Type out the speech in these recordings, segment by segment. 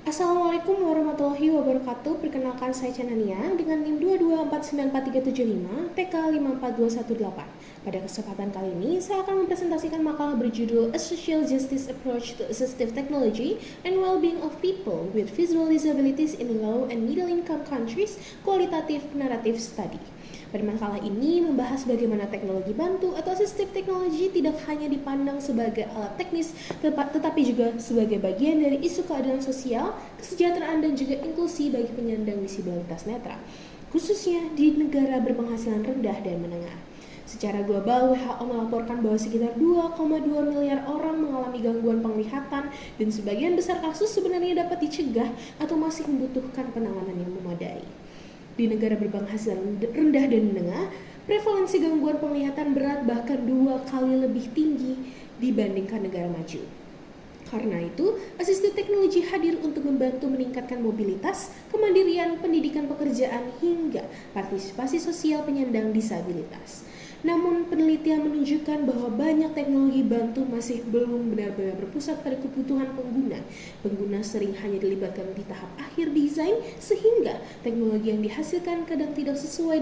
Assalamualaikum warahmatullahi wabarakatuh. Perkenalkan saya Chanania dengan NIM 2249475 TK 54218. Pada kesempatan kali ini, saya akan mempresentasikan makalah berjudul A Social Justice Approach to Assistive Technology and Well-being of People with Visual Disabilities in Low and Middle Income Countries, Qualitative Narrative Study. Pada makalah ini membahas bagaimana teknologi bantu atau asistif teknologi tidak hanya dipandang sebagai alat teknis, tetapi juga sebagai bagian dari isu keadilan sosial, kesejahteraan, dan juga inklusi bagi penyandang disabilitas netra, khususnya di negara berpenghasilan rendah dan menengah. Secara global, WHO melaporkan bahwa sekitar 2,2 miliar orang mengalami gangguan penglihatan dan sebagian besar kasus sebenarnya dapat dicegah atau masih membutuhkan penanganan yang memadai. Di negara berpenghasilan rendah dan menengah, prevalensi gangguan penglihatan berat bahkan 2 kali lebih tinggi dibandingkan negara maju. Karena itu, asistif teknologi hadir untuk membantu meningkatkan mobilitas, kemandirian, pendidikan pekerjaan, hingga partisipasi sosial penyandang disabilitas. Namun, penelitian menunjukkan bahwa banyak teknologi bantu masih belum benar-benar berpusat pada kebutuhan pengguna. Pengguna sering hanya dilibatkan di tahap akhir desain, sehingga teknologi yang dihasilkan kadang tidak sesuai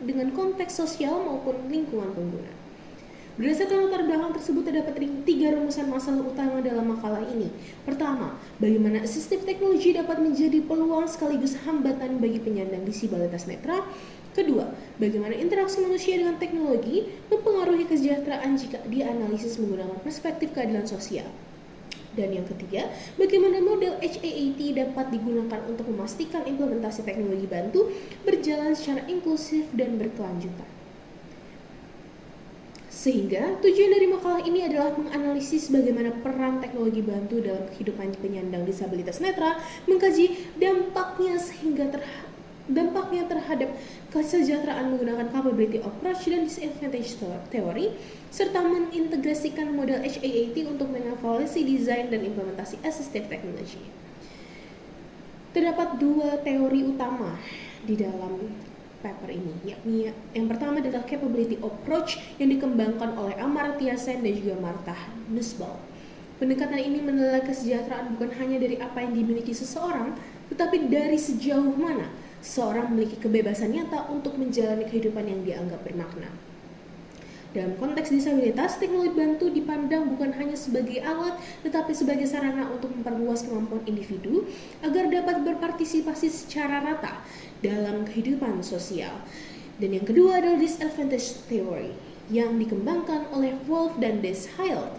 dengan konteks sosial maupun lingkungan pengguna. Berdasarkan latar belakang tersebut, terdapat 3 rumusan masalah utama dalam makalah ini. Pertama, bagaimana asistif teknologi dapat menjadi peluang sekaligus hambatan bagi penyandang disabilitas netra. Kedua, bagaimana interaksi manusia dengan teknologi mempengaruhi kesejahteraan jika dianalisis menggunakan perspektif keadilan sosial. Dan yang ketiga, bagaimana model HAAT dapat digunakan untuk memastikan implementasi teknologi bantu berjalan secara inklusif dan berkelanjutan. Sehingga tujuan dari makalah ini adalah menganalisis bagaimana peran teknologi bantu dalam kehidupan penyandang disabilitas netra, mengkaji dampaknya terhadap kesejahteraan menggunakan capability approach dan disadvantage theory, serta mengintegrasikan model HAAT untuk mengevaluasi desain dan implementasi assistive technology. Terdapat 2 teori utama di dalam paper ini, yakni yang pertama adalah capability approach yang dikembangkan oleh Amartya Sen dan juga Martha Nussbaum. Pendekatan ini menilai kesejahteraan bukan hanya dari apa yang dimiliki seseorang, tetapi dari sejauh mana seseorang memiliki kebebasan nyata untuk menjalani kehidupan yang dianggap bermakna. Dalam konteks disabilitas, teknologi bantu dipandang bukan hanya sebagai alat, tetapi sebagai sarana untuk memperluas kemampuan individu agar dapat berpartisipasi secara rata dalam kehidupan sosial. Dan yang kedua adalah disadvantage theory yang dikembangkan oleh Wolf dan Deshield.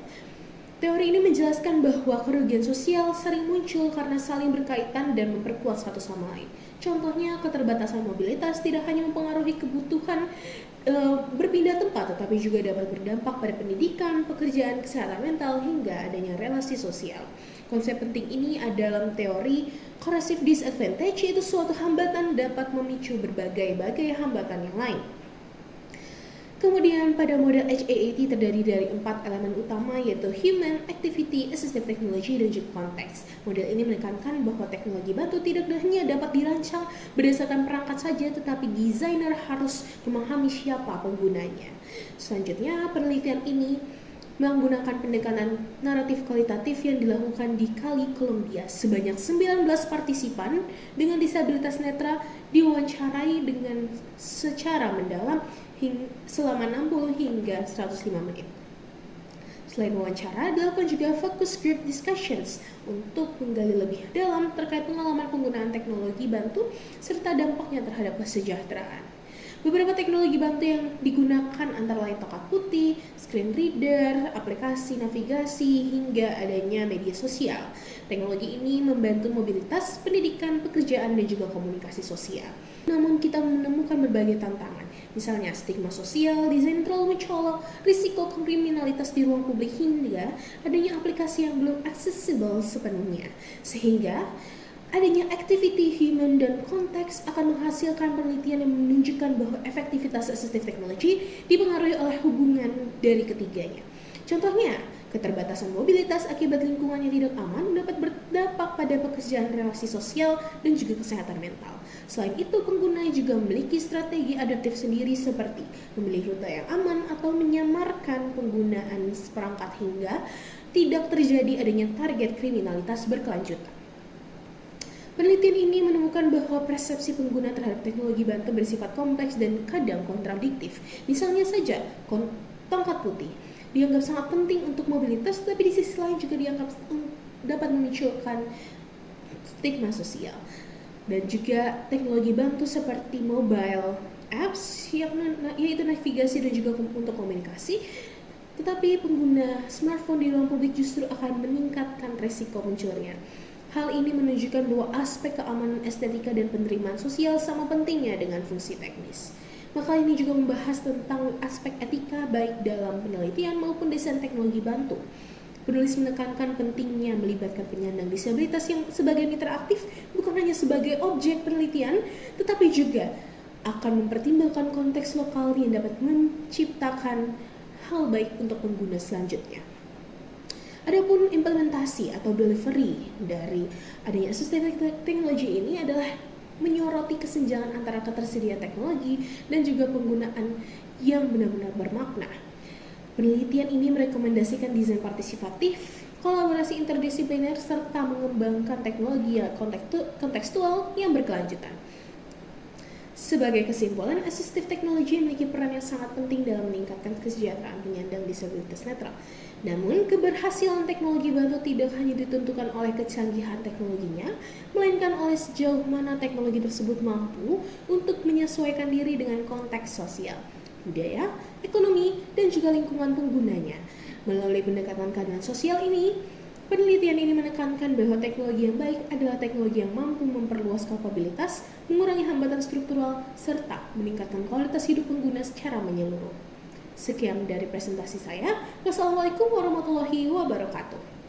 Teori ini menjelaskan bahwa kerugian sosial sering muncul karena saling berkaitan dan memperkuat satu sama lain. Contohnya, keterbatasan mobilitas tidak hanya mempengaruhi kebutuhan berpindah tempat, tetapi juga dapat berdampak pada pendidikan, pekerjaan, kesehatan mental, hingga adanya relasi sosial. Konsep penting ini dalam teori corrosive disadvantage, yaitu suatu hambatan dapat memicu berbagai hambatan yang lain. Kemudian pada model HAAT terdiri dari 4 elemen utama, yaitu human, activity, assistive technology, dan juga konteks. Model ini menekankan bahwa teknologi bantu tidak hanya dapat dirancang berdasarkan perangkat saja, tetapi desainer harus memahami siapa penggunanya. Selanjutnya, penelitian ini menggunakan pendekatan naratif kualitatif yang dilakukan di Columbia. Sebanyak 19 partisipan dengan disabilitas netra diwawancarai dengan secara mendalam selama 60 hingga 105 menit. Selain wawancara, dilakukan juga focus group discussions untuk menggali lebih dalam terkait pengalaman penggunaan teknologi bantu serta dampaknya terhadap kesejahteraan. Beberapa teknologi bantu yang digunakan antara lain tokat putih, screen reader, aplikasi navigasi, hingga adanya media sosial. Teknologi ini membantu mobilitas, pendidikan, pekerjaan, dan juga komunikasi sosial. Namun kita menemukan berbagai tantangan, misalnya stigma sosial, desain terlalu mencolok, risiko kriminalitas di ruang publik, hingga adanya aplikasi yang belum aksesibel sepenuhnya. Sehingga adanya activity, human, dan konteks akan menghasilkan penelitian yang menunjukkan bahwa efektivitas assistive technology dipengaruhi oleh hubungan dari ketiganya. Contohnya, keterbatasan mobilitas akibat lingkungan yang tidak aman dapat berdampak pada pekerjaan relasi sosial dan juga kesehatan mental. Selain itu, pengguna juga memiliki strategi adaptif sendiri seperti memilih rute yang aman atau menyamarkan penggunaan perangkat hingga tidak terjadi adanya target kriminalitas berkelanjutan. Penelitian ini menemukan bahwa persepsi pengguna terhadap teknologi bantu bersifat kompleks dan kadang kontradiktif. Misalnya saja, tongkat putih dianggap sangat penting untuk mobilitas, tapi di sisi lain juga dianggap dapat memunculkan stigma sosial. Dan juga teknologi bantu seperti mobile apps, yaitu navigasi dan juga untuk komunikasi, tetapi pengguna smartphone di ruang publik justru akan meningkatkan resiko munculnya. Hal ini menunjukkan bahwa aspek keamanan estetika dan penerimaan sosial sama pentingnya dengan fungsi teknis. Maka ini juga membahas tentang aspek etika baik dalam penelitian maupun desain teknologi bantu. Penulis menekankan pentingnya melibatkan penyandang disabilitas yang sebagai mitra aktif bukan hanya sebagai objek penelitian, tetapi juga akan mempertimbangkan konteks lokal yang dapat menciptakan hal baik untuk pengguna selanjutnya. Adapun implementasi atau delivery dari adanya assistive technology ini adalah menyoroti kesenjangan antara ketersediaan teknologi dan juga penggunaan yang benar-benar bermakna. Penelitian ini merekomendasikan desain partisipatif, kolaborasi interdisipliner, serta mengembangkan teknologi kontekstual yang berkelanjutan. Sebagai kesimpulan, assistive technology memiliki peran yang sangat penting dalam meningkatkan kesejahteraan penyandang disabilitas netral. Namun, keberhasilan teknologi bantu tidak hanya ditentukan oleh kecanggihan teknologinya, melainkan oleh sejauh mana teknologi tersebut mampu untuk menyesuaikan diri dengan konteks sosial, budaya, ekonomi, dan juga lingkungan penggunanya. Melalui pendekatan keadilan sosial ini, penelitian ini menekankan bahwa teknologi yang baik adalah teknologi yang mampu memperluas kapabilitas, mengurangi hambatan struktural, serta meningkatkan kualitas hidup pengguna secara menyeluruh. Sekian dari presentasi saya. Wassalamualaikum warahmatullahi wabarakatuh.